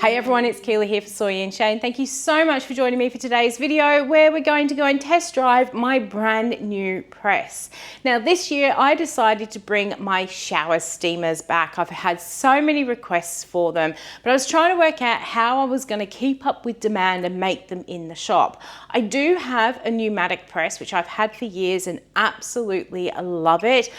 Hey everyone, it's Keeley here for Soy and Shea, and thank you so much for joining me for today's video where we're going to go and test drive my brand new press. Now this year I decided to bring my shower steamers back. I've had so many requests for them, but I was trying to work out how I was going to keep up with demand and make them in the shop. I do have a pneumatic press which I've had for years and absolutely love it,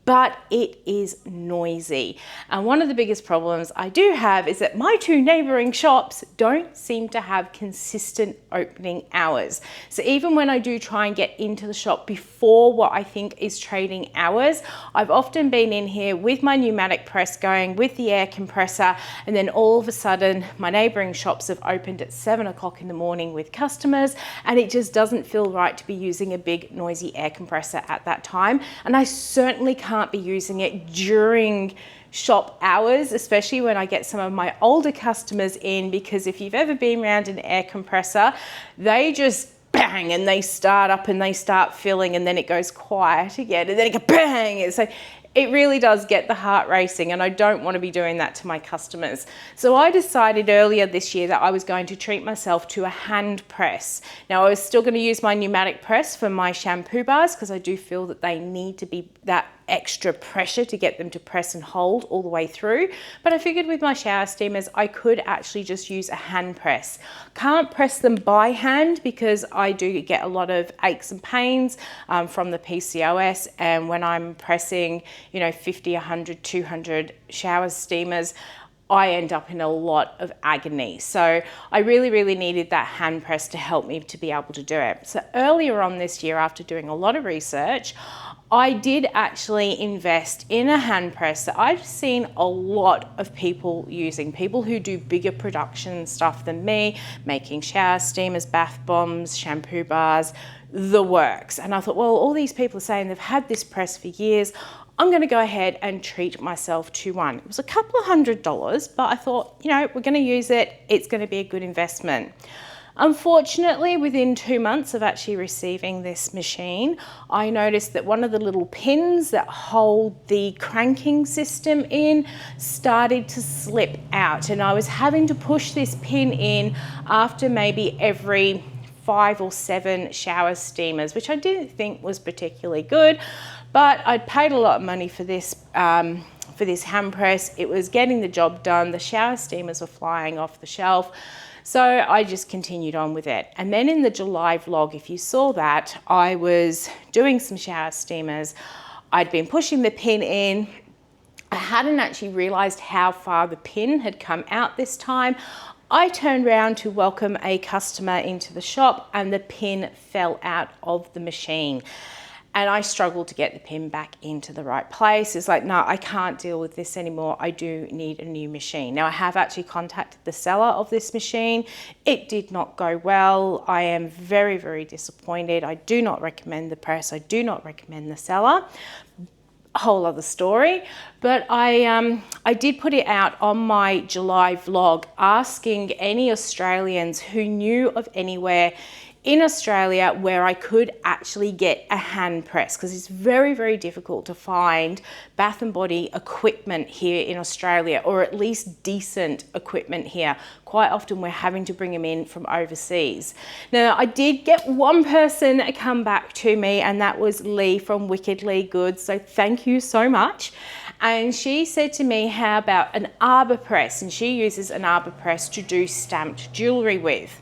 but it is noisy. And one of the biggest problems I do have is that my two neighboring shops don't seem to have consistent opening hours. So even when I do try and get into the shop before what I think is trading hours, I've often been in here with my pneumatic press going with the air compressor, and then all of a sudden my neighboring shops have opened at 7 o'clock in the morning with customers, and it just doesn't feel right to be using a big noisy air compressor at that time. And I certainly can't be using it during shop hours, especially when I get some of my older customers in, because if you've ever been around an air compressor, they just bang and they start up and they start filling, and then it goes quiet again and then it goes bang. So it really does get the heart racing, and I don't want to be doing that to my customers. So I decided earlier this year that I was going to treat myself to a hand press. Now I was still going to use my pneumatic press for my shampoo bars because I do feel that they need to be that extra pressure to get them to press and hold all the way through. But I figured with my shower steamers, I could actually just use a hand press. Can't press them by hand because I do get a lot of aches and pains from the PCOS. And when I'm pressing, 50, 100, 200 shower steamers, I end up in a lot of agony. So I really needed that hand press to help me to be able to do it. So earlier on this year, after doing a lot of research, I did actually invest in a hand press that I've seen a lot of people using, people who do bigger production stuff than me, making shower steamers, bath bombs, shampoo bars, the works. And I thought, well, all these people are saying they've had this press for years. I'm going to go ahead and treat myself to one. It was a couple of $100s, but I thought, we're going to use it. It's going to be a good investment. Unfortunately, within 2 months of actually receiving this machine, I noticed that one of the little pins that hold the cranking system in started to slip out, and I was having to push this pin in after maybe every 5 or 7 shower steamers, which I didn't think was particularly good, but I'd paid a lot of money for this hand press. It was getting the job done. The shower steamers were flying off the shelf. So I just continued on with it. And then in the July vlog, if you saw that, I was doing some shower steamers. I'd been pushing the pin in. I hadn't actually realized how far the pin had come out this time. I turned around to welcome a customer into the shop, and the pin fell out of the machine. And I struggled to get the pin back into the right place. It's like, no, I can't deal with this anymore. I do need a new machine. Now I have actually contacted the seller of this machine. It did not go well. I am very disappointed. I do not recommend the press. I do not recommend the seller. A whole other story. But I did put it out on my July vlog asking any Australians who knew of anywhere in Australia where I could actually get a hand press, because it's very difficult to find bath and body equipment here in Australia, or at least decent equipment here. Quite often we're having to bring them in from overseas. Now I did get one person come back to me, and that was Lee from Wickedly Good, so thank you so much. And she said to me, how about an Arbor Press? And she uses an Arbor Press to do stamped jewelry with.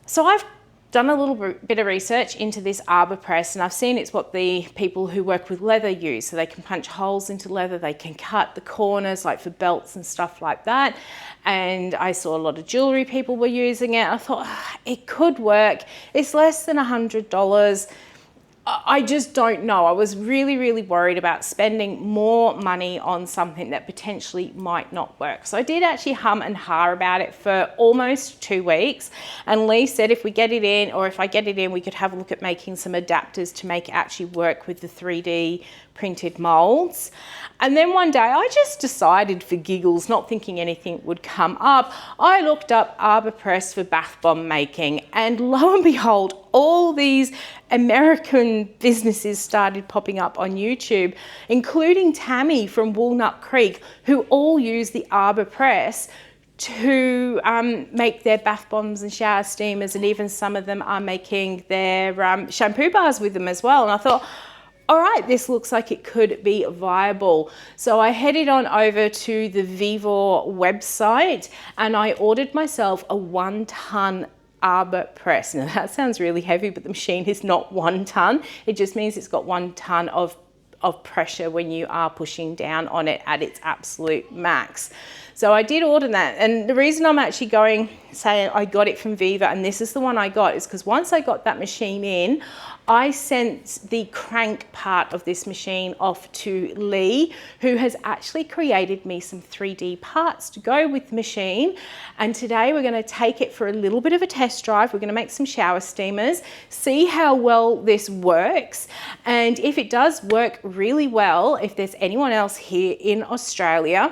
So I've done a little bit of research into this Arbor Press, and I've seen it's what the people who work with leather use. So they can punch holes into leather, they can cut the corners like for belts and stuff like that. And I saw a lot of jewelry people were using it. I thought, it could work. It's less than $100. I just don't know. I was really worried about spending more money on something that potentially might not work. So I did actually hum and ha about it for almost 2 weeks. And Lee said if we get it in, or if I get it in, we could have a look at making some adapters to make it actually work with the 3D printed molds. And then one day I just decided for giggles, not thinking anything would come up, I looked up Arbor Press for bath bomb making, and lo and behold, all these American businesses started popping up on YouTube, including Tammy from Walnut Creek, who all use the Arbor Press to make their bath bombs and shower steamers, and even some of them are making their shampoo bars with them as well. And I thought, all right, this looks like it could be viable. So I headed on over to the Vivor website and I ordered myself a 1 ton Arbor Press. Now that sounds really heavy, but the machine is not 1 ton. It just means it's got 1 ton of pressure when you are pushing down on it at its absolute max. So I did order that, and the reason I'm actually saying I got it from Viva, and this is the one I got, is because once I got that machine in, I sent the crank part of this machine off to Lee, who has actually created me some 3D parts to go with the machine. And today we're going to take it for a little bit of a test drive. We're going to make some shower steamers, see how well this works. And if it does work really well, if there's anyone else here in Australia,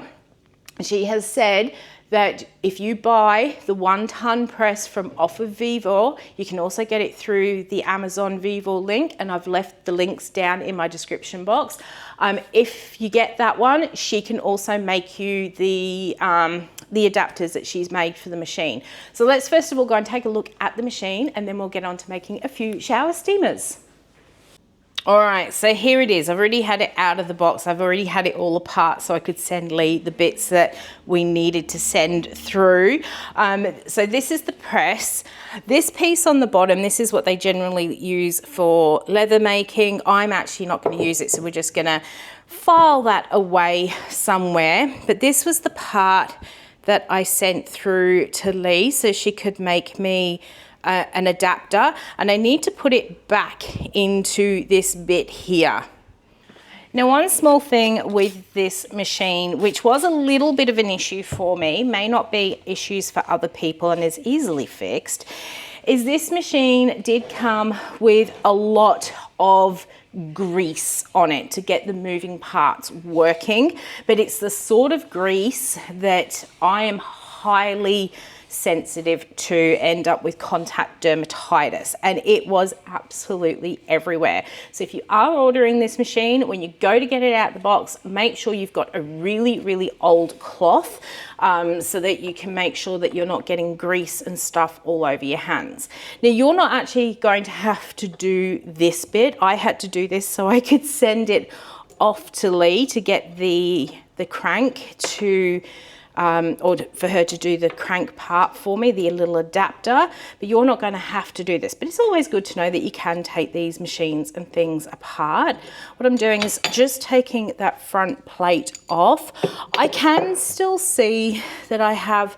she has said that if you buy the 1 ton press from off of Vivor, you can also get it through the Amazon Vivor link, and I've left the links down in my description box. If you get that one, she can also make you the adapters that she's made for the machine. So let's first of all go and take a look at the machine, and then we'll get on to making a few shower steamers. All right, so here it is. I've already had it out of the box. I've already had it all apart so I could send Lee the bits that we needed to send through. So this is the press. This piece on the bottom, this is what they generally use for leather making. I'm actually not going to use it, so we're just going to file that away somewhere. But this was the part that I sent through to Lee so she could make me an adapter, and I need to put it back into this bit here. Now, one small thing with this machine, which was a little bit of an issue for me, may not be issues for other people and is easily fixed, is this machine did come with a lot of grease on it to get the moving parts working, but it's the sort of grease that I am highly sensitive to end up with contact dermatitis, and it was absolutely everywhere. So if you are ordering this machine, when you go to get it out of the box, make sure you've got a really old cloth so that you can make sure that you're not getting grease and stuff all over your hands. Now, you're not actually going to have to do this bit. I had to do this so I could send it off to Lee to get the crank to or for her to do the crank part for me, the little adapter, but you're not going to have to do this. But it's always good to know that you can take these machines and things apart. What I'm doing is just taking that front plate off. I can still see that I have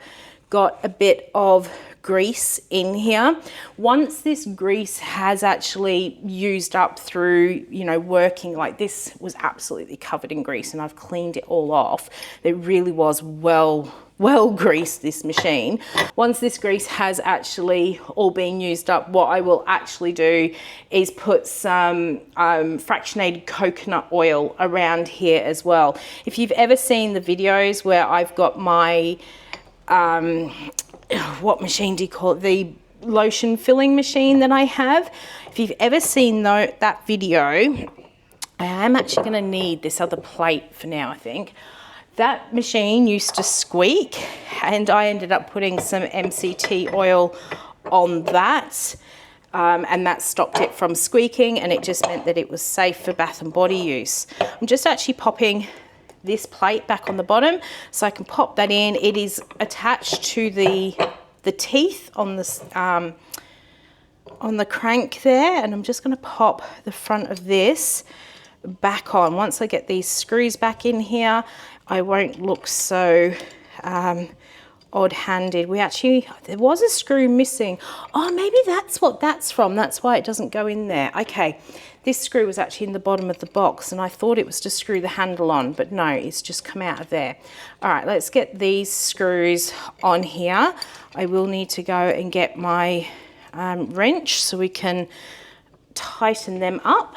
got a bit of grease in here. Once this grease has actually used up through, you know, working, like this was absolutely covered in grease and I've cleaned it all off. It really was well greased, this machine. Once this grease has actually all been used up, what I will actually do is put some fractionated coconut oil around here as well. If you've ever seen the videos where I've got my what machine do you call it? The lotion filling machine that I have. If you've ever seen that video, I am actually going to need this other plate for now, I think. That machine used to squeak and I ended up putting some MCT oil on that. And that stopped it from squeaking, and it just meant that it was safe for bath and body use. I'm just actually popping this plate back on the bottom so I can pop that in. It is attached to the teeth on the crank there, and I'm just going to pop the front of this back on. Once I get these screws back in here, I won't look so odd-handed. There was a screw missing. Oh, maybe that's what that's from. That's why it doesn't go in there. Okay, this screw was actually in the bottom of the box and I thought it was to screw the handle on, but no, it's just come out of there. All right, let's get these screws on here. I will need to go and get my wrench so we can tighten them up.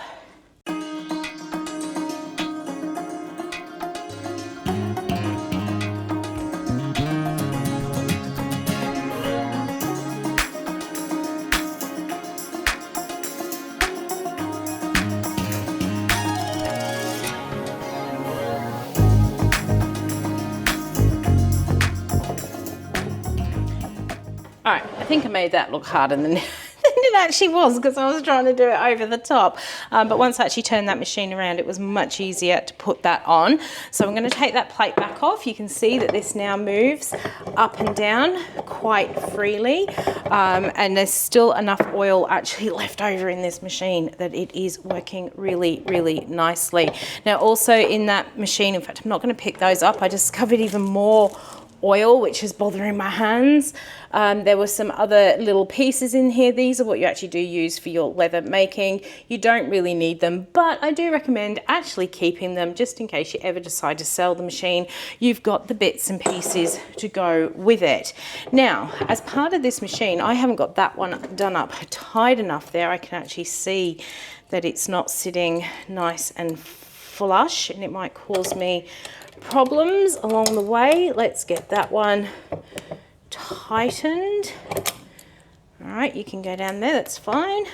I think I made that look harder than it actually was, because I was trying to do it over the top. But once I actually turned that machine around, it was much easier to put that on. So I'm going to take that plate back off. You can see that this now moves up and down quite freely. And there's still enough oil actually left over in this machine that it is working really, really nicely. Now also in that machine, in fact, I'm not going to pick those up. I discovered even more oil, which is bothering my hands. There were some other little pieces in here. These are what you actually do use for your leather making. You don't really need them, but I do recommend actually keeping them just in case you ever decide to sell the machine. You've got the bits and pieces to go with it. Now, as part of this machine, I haven't got that one done up tight enough there. I can actually see that it's not sitting nice and flush, and it might cause me problems along the way. Let's get that one tightened. All right, you can go down there, that's fine.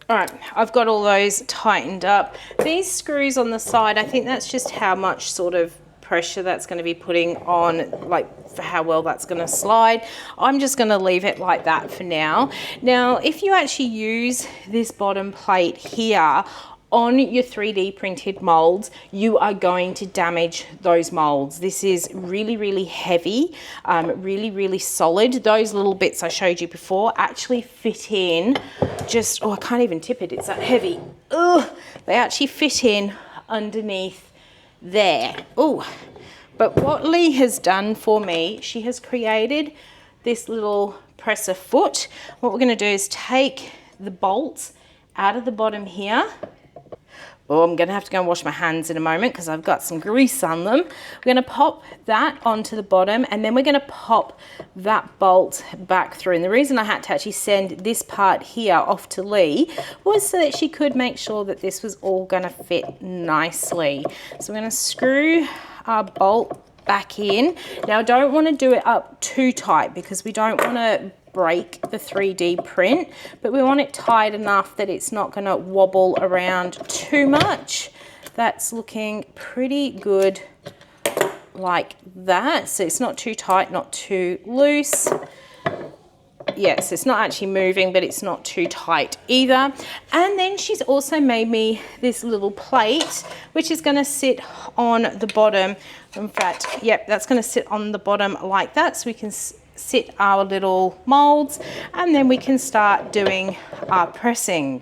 All right, I've got all those tightened up. These screws on the side, I think that's just how much sort of pressure that's going to be putting on, like for how well that's going to slide. I'm just going to leave it like that for now. Now, if you actually use this bottom plate here on your 3D printed molds, you are going to damage those molds. This is really, really heavy, really, really solid. Those little bits I showed you before actually fit in just, oh, I can't even tip it, it's that heavy. Ugh, they actually fit in underneath there. Oh, but what Lee has done for me, she has created this little presser foot. What we're going to do is take the bolts out of the bottom here. Oh, I'm going to have to go and wash my hands in a moment because I've got some grease on them. We're going to pop that onto the bottom, and then we're going to pop that bolt back through. And the reason I had to actually send this part here off to Lee was so that she could make sure that this was all going to fit nicely. So we're going to screw our bolt back in. Now I don't want to do it up too tight because we don't want to break the 3D print, but we want it tight enough that it's not going to wobble around too much. That's looking pretty good like that. So it's not too tight, not too loose. Yes, it's not actually moving, but it's not too tight either. And then she's also made me this little plate, which is going to sit on the bottom. In fact, yep, that's going to sit on the bottom like that, so we can sit our little molds, and then we can start doing our pressing.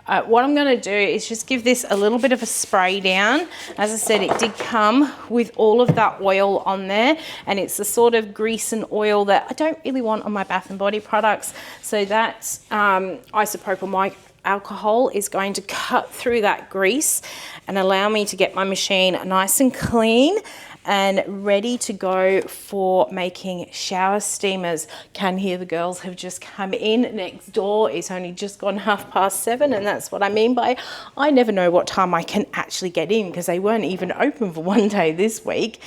What I'm going to do is just give this a little bit of a spray down. As I said, it did come with all of that oil on there, and it's the sort of grease and oil that I don't really want on my Bath and Body products. So that isopropyl alcohol is going to cut through that grease and allow me to get my machine nice and clean and ready to go for making shower steamers. Can hear the girls have just come in next door. It's only just gone 7:30, and that's what I mean by I never know what time I can actually get in because they weren't even open for one day this week.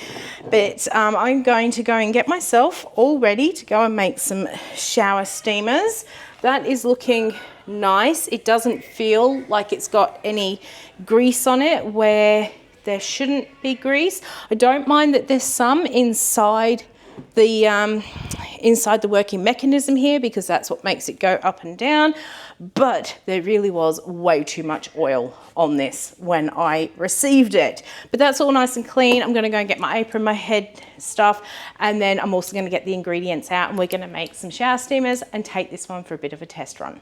But I'm going to go and get myself all ready to go and make some shower steamers. That is looking nice. It doesn't feel like it's got any grease on it where there shouldn't be grease. I don't mind that there's some inside the working mechanism here because that's what makes it go up and down, but there really was way too much oil on this when I received it. But that's all nice and clean. I'm going to go and get my apron, my head stuff, and then I'm also going to get the ingredients out, and we're going to make some shower steamers and take this one for a bit of a test run.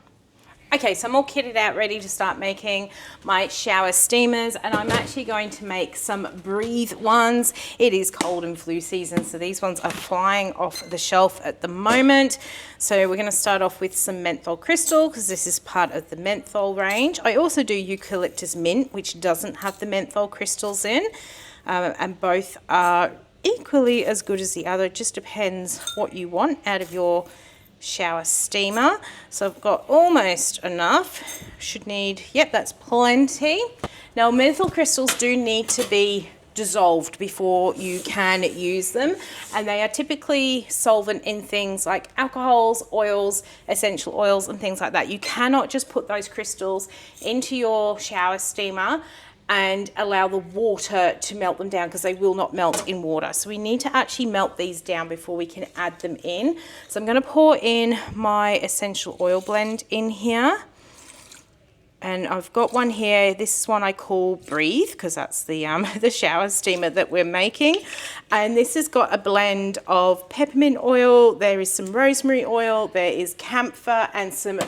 Okay, so I'm all kitted out, ready to start making my shower steamers, and I'm actually going to make some breathe ones. It is cold and flu season, so these ones are flying off the shelf at the moment. So we're going to start off with some menthol crystal because this is part of the menthol range. I also do eucalyptus mint, which doesn't have the menthol crystals in, and both are equally as good as the other. It just depends what you want out of your shower steamer. So I've got almost enough. Should need, yep, that's plenty. Now menthol crystals do need to be dissolved before you can use them, and they are typically solvent in things like alcohols, oils, essential oils and things like that. You cannot just put those crystals into your shower steamer and allow the water to melt them down, because they will not melt in water. So we need to actually melt these down before we can add them in. So I'm going to pour in my essential oil blend in here. And I've got one here. This is one I call Breathe, because that's the shower steamer that we're making. And this has got a blend of peppermint oil. There is some rosemary oil. There is camphor and some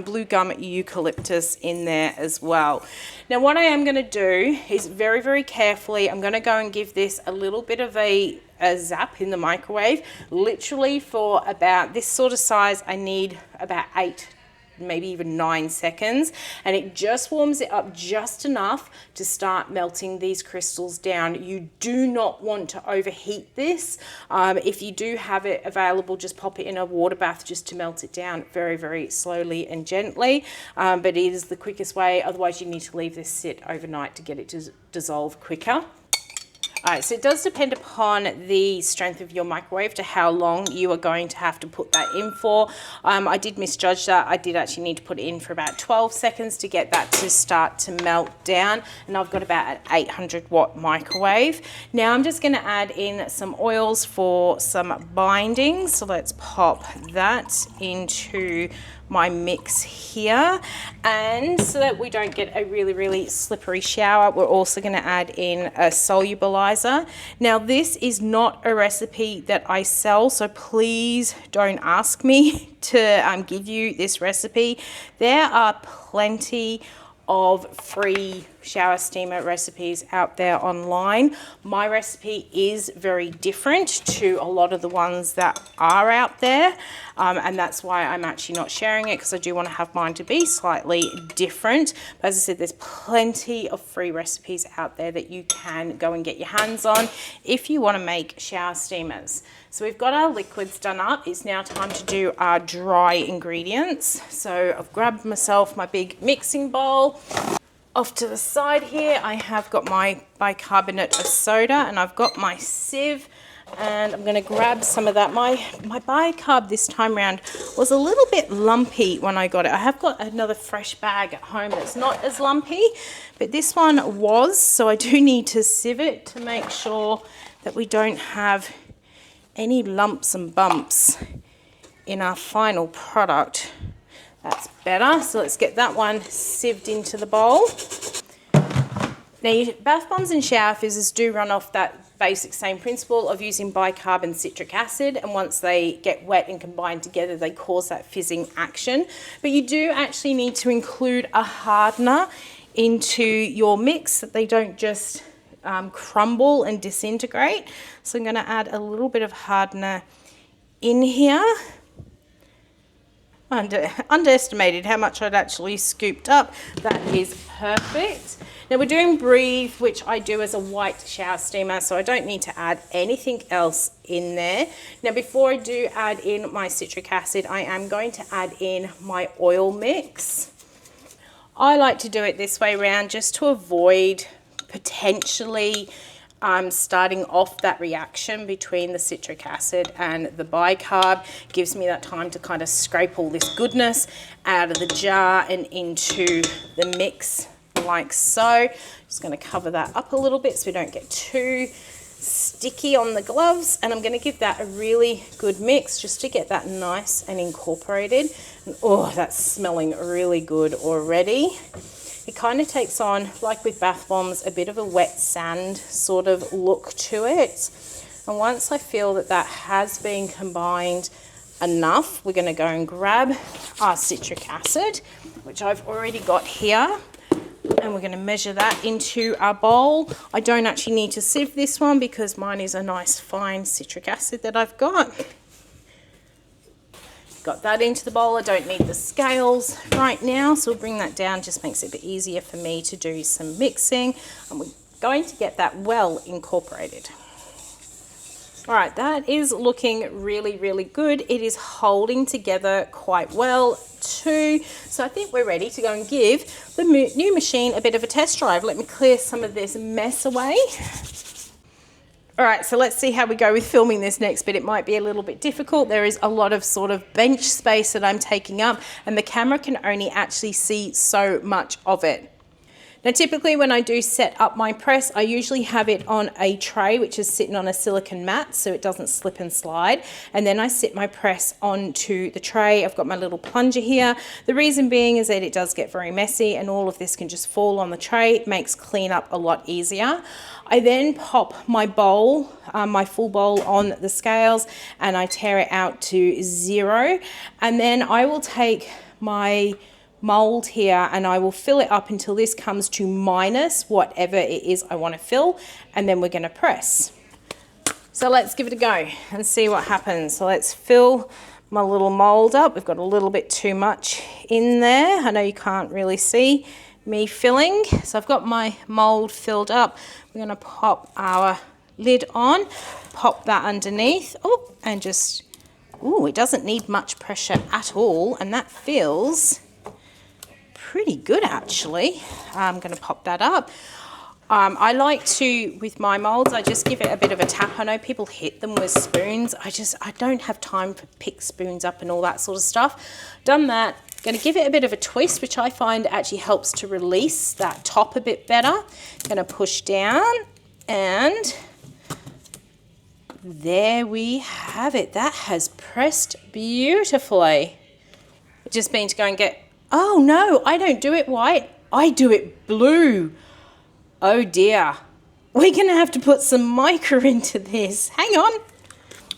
blue gum eucalyptus in there as well. Now what I am going to do is very, very carefully, I'm going to go and give this a little bit of a zap in the microwave. Literally for about this sort of size, I need about 8, maybe even 9 seconds, and it just warms it up just enough to start melting these crystals down. You do not want to overheat this. If you do have it available, just pop it in a water bath just to melt it down very, very slowly and gently, but it is the quickest way. Otherwise you need to leave this sit overnight to get it to dissolve quicker. All right, so it does depend upon the strength of your microwave to how long you are going to have to put that in for. I did misjudge that. I did actually need to put it in for about 12 seconds to get that to start to melt down. And I've got about an 800 watt microwave. Now I'm just gonna add in some oils for some binding. So let's pop that into my mix here, and so that we don't get a really, really slippery shower, we're also going to add in a solubilizer. Now this is not a recipe that I sell, so please don't ask me to give you this recipe. There are plenty of free shower steamer recipes out there online. My recipe is very different to a lot of the ones that are out there, and that's why I'm actually not sharing it, because I do want to have mine to be slightly different. But as I said, there's plenty of free recipes out there that you can go and get your hands on if you want to make shower steamers. So we've got our liquids done up. It's now time to do our dry ingredients. So I've grabbed myself my big mixing bowl. Off to the side here, I have got my bicarbonate of soda, and I've got my sieve, and I'm going to grab some of that. My bicarb this time around was a little bit lumpy when I got it. I have got another fresh bag at home that's not as lumpy, but this one was, so I do need to sieve it to make sure that we don't have any lumps and bumps in our final product. That's better. So let's get that one sieved into the bowl. Now, bath bombs and shower fizzers do run off that basic same principle of using bicarb and citric acid, and once they get wet and combine together, they cause that fizzing action. But you do actually need to include a hardener into your mix so that they don't just crumble and disintegrate. So I'm going to add a little bit of hardener in here. Underestimated how much I'd actually scooped up. That is perfect. Now we're doing Breathe, which I do as a white shower steamer, so I don't need to add anything else in there. Now before I do add in my citric acid, I am going to add in my oil mix. I like to do it this way around just to avoid potentially starting off that reaction between the citric acid and the bicarb. Gives me that time to kind of scrape all this goodness out of the jar and into the mix like so. Just going to cover that up a little bit so we don't get too sticky on the gloves, and I'm going to give that a really good mix just to get that nice and incorporated. And oh, that's smelling really good already. It kind of takes on, like with bath bombs, a bit of a wet sand sort of look to it. And once I feel that that has been combined enough, we're going to go and grab our citric acid, which I've already got here, and we're going to measure that into our bowl. I don't actually need to sieve this one because mine is a nice fine citric acid that I've got. Got that into the bowl. I don't need the scales right now, so we'll bring that down. Just makes it a bit easier for me to do some mixing, and we're going to get that well incorporated. All right, that is looking really, really good. It is holding together quite well too. So I think we're ready to go and give the new machine a bit of a test drive. Let me clear some of this mess away. All right, so let's see how we go with filming this next bit. It might be a little bit difficult. There is a lot of sort of bench space that I'm taking up, and the camera can only actually see so much of it. Now typically when I do set up my press, I usually have it on a tray which is sitting on a silicone mat so it doesn't slip and slide, and then I sit my press onto the tray. I've got my little plunger here. The reason being is that it does get very messy and all of this can just fall on the tray. It makes cleanup a lot easier. I then pop my bowl, my full bowl on the scales, and I tear it out to 0, and then I will take my mold here and I will fill it up until this comes to minus whatever it is I want to fill, and then we're going to press. So let's give it a go and see what happens. So let's fill my little mold up. We've got a little bit too much in there. I know you can't really see me filling. So I've got my mold filled up. We're going to pop our lid on, pop that underneath. Oh, and just, oh, it doesn't need much pressure at all, and that feels pretty good actually. I'm going to pop that up. I like to, with my molds, I just give it a bit of a tap. I know people hit them with spoons. I don't have time to pick spoons up and all that sort of stuff. Done that. Going to give it a bit of a twist, which I find actually helps to release that top a bit better. Going to push down, and there we have it. That has pressed beautifully. It just means to go and get, oh no, I don't do it white. I do it blue. Oh dear. We're going to have to put some mica into this. Hang on.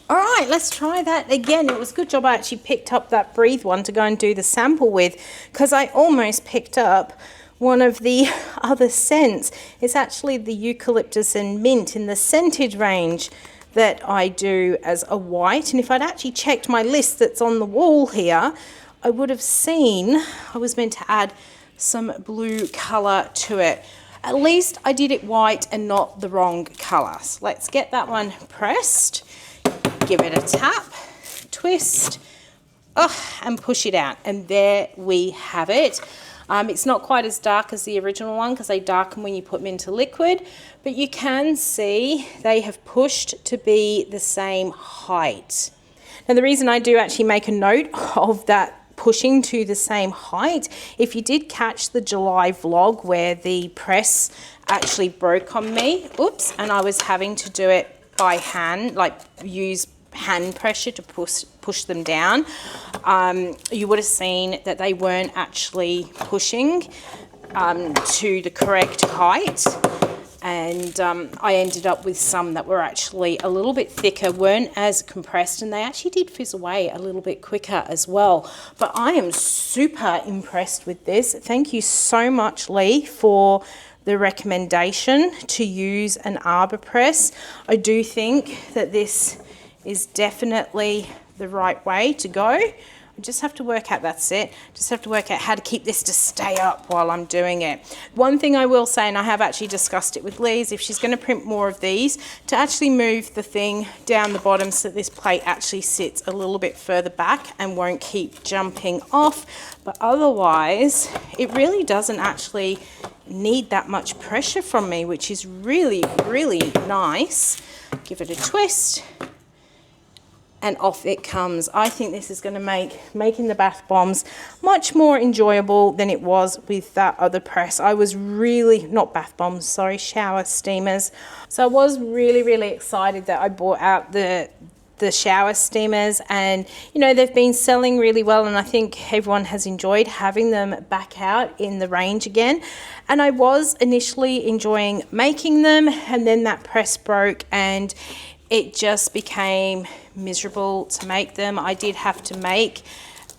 All right, let's try that again. It was a good job I actually picked up that Breathe one to go and do the sample with, because I almost picked up one of the other scents. It's actually the eucalyptus and mint in the scented range that I do as a white. And if I'd actually checked my list that's on the wall here, I would have seen I was meant to add some blue colour to it. At least I did it white and not the wrong colour. So let's get that one pressed. Give it a tap, twist, and push it out. And there we have it. It's not quite as dark as the original one because they darken when you put them into liquid, but you can see they have pushed to be the same height. Now the reason I do actually make a note of that pushing to the same height, if you did catch the July vlog where the press actually broke on me, oops, and I was having to do it by hand, like use hand pressure to push them down, you would have seen that they weren't actually pushing to the correct height, and I ended up with some that were actually a little bit thicker, weren't as compressed, and they actually did fizz away a little bit quicker as well. But I am super impressed with this. Thank you so much, Lee, for the recommendation to use an Arbor Press. I do think that this is definitely the right way to go. I just have to work out, that's it, just have to work out how to keep this to stay up while I'm doing it. One thing I will say, and I have actually discussed it with Liz, if she's going to print more of these, to actually move the thing down the bottom so that this plate actually sits a little bit further back and won't keep jumping off. But otherwise, it really doesn't actually need that much pressure from me, which is really, really nice. Give it a twist, and off it comes. I think this is going to make making the bath bombs much more enjoyable than it was with that other press. I was really, not bath bombs, sorry, shower steamers. So I was really, really excited that I bought out the shower steamers, and you know, they've been selling really well, and I think everyone has enjoyed having them back out in the range again. And I was initially enjoying making them, and then that press broke and it just became miserable to make them. I did have to make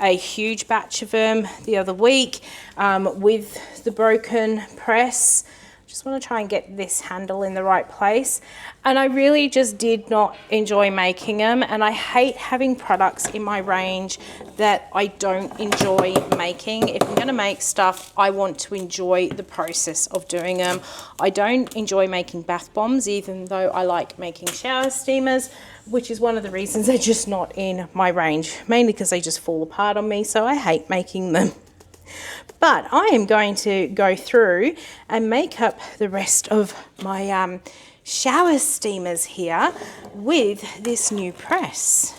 a huge batch of them the other week with the broken press. Just want to try and get this handle in the right place, and I really just did not enjoy making them, and I hate having products in my range that I don't enjoy making. If I'm going to make stuff, I want to enjoy the process of doing them. I don't enjoy making bath bombs, even though I like making shower steamers, which is one of the reasons they're just not in my range, mainly because they just fall apart on me, so I hate making them. But I am going to go through and make up the rest of my shower steamers here with this new press.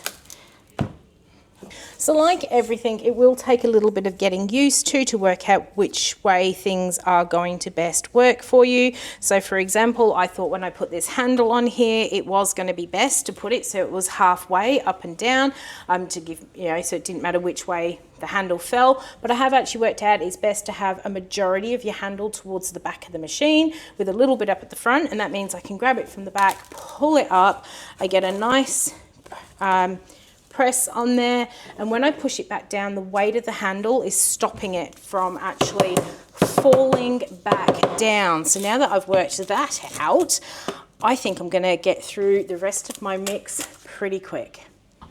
So like everything, it will take a little bit of getting used to work out which way things are going to best work for you. So for example, I thought when I put this handle on here, it was going to be best to put it so it was halfway up and down, to give, so it didn't matter which way the handle fell. But I have actually worked out it's best to have a majority of your handle towards the back of the machine with a little bit up at the front, and that means I can grab it from the back, pull it up, I get a nice press on there, and when I push it back down, the weight of the handle is stopping it from actually falling back down. So now that I've worked that out, I think I'm going to get through the rest of my mix pretty quick.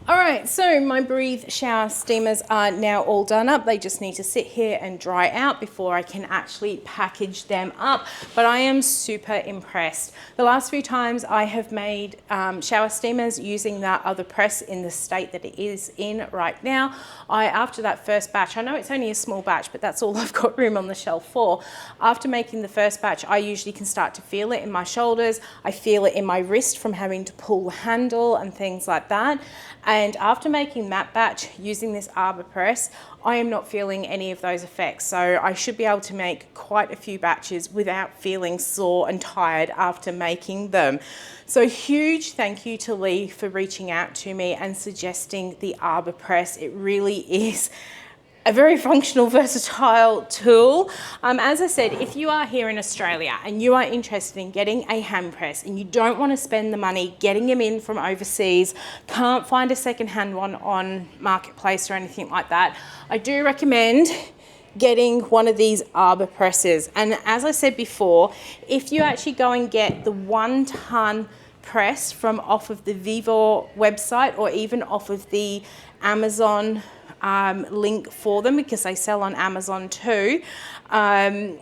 All right, so my Breathe shower steamers are now all done up. They just need to sit here and dry out before I can actually package them up. But I am super impressed. The last few times I have made shower steamers using that other press in the state that it is in right now, after that first batch, I know it's only a small batch, but that's all I've got room on the shelf for. After making the first batch, I usually can start to feel it in my shoulders. I feel it in my wrist from having to pull the handle and things like that. And after making that batch using this Arbor Press, I am not feeling any of those effects. So I should be able to make quite a few batches without feeling sore and tired after making them. So huge thank you to Lee for reaching out to me and suggesting the Arbor Press. It really is a very functional, versatile tool. As I said, if you are here in Australia and you are interested in getting a hand press and you don't want to spend the money getting them in from overseas, can't find a secondhand one on Marketplace or anything like that, I do recommend getting one of these Arbor Presses. And as I said before, if you actually go and get the 1 ton press from off of the Vivo website or even off of the Amazon link for them, because they sell on Amazon too, and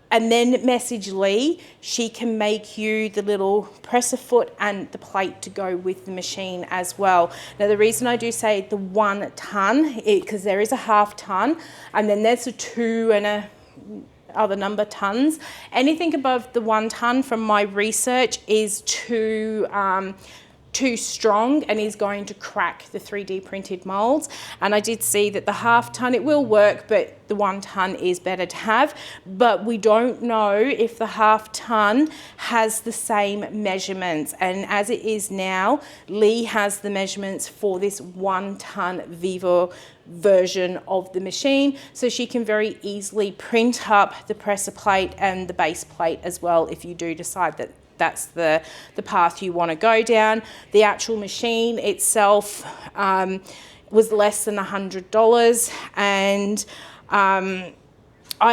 then message Lee, she can make you the little presser foot and the plate to go with the machine as well. Now the reason I do say the 1 ton is because there is a half ton and then there's a 2 and a other number tons. Anything above the 1 ton from my research is too strong and is going to crack the 3D printed molds. And I did see that the half ton, it will work, but the 1 ton is better to have. But we don't know if the half ton has the same measurements. And as it is now, Lee has the measurements for this 1 ton Vivo version of the machine, so she can very easily print up the presser plate and the base plate as well if you do decide that that's the path you want to go down. The actual machine itself was less than $100, and I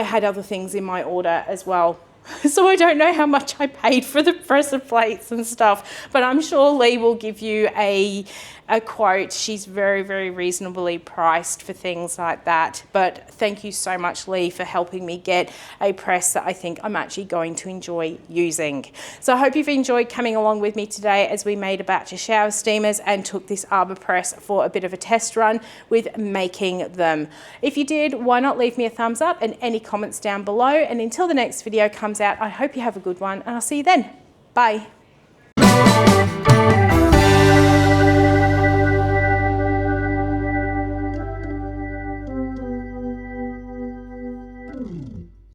had other things in my order as well. So I don't know how much I paid for the presser plates and stuff, but I'm sure Lee will give you a quote. She's very, very reasonably priced for things like that. But thank you so much, Lee, for helping me get a press that I think I'm actually going to enjoy using. So I hope you've enjoyed coming along with me today as we made a batch of shower steamers and took this Arbor Press for a bit of a test run with making them. If you did, why not leave me a thumbs up and any comments down below. And until the next video comes out, I hope you have a good one and I'll see you then. Bye.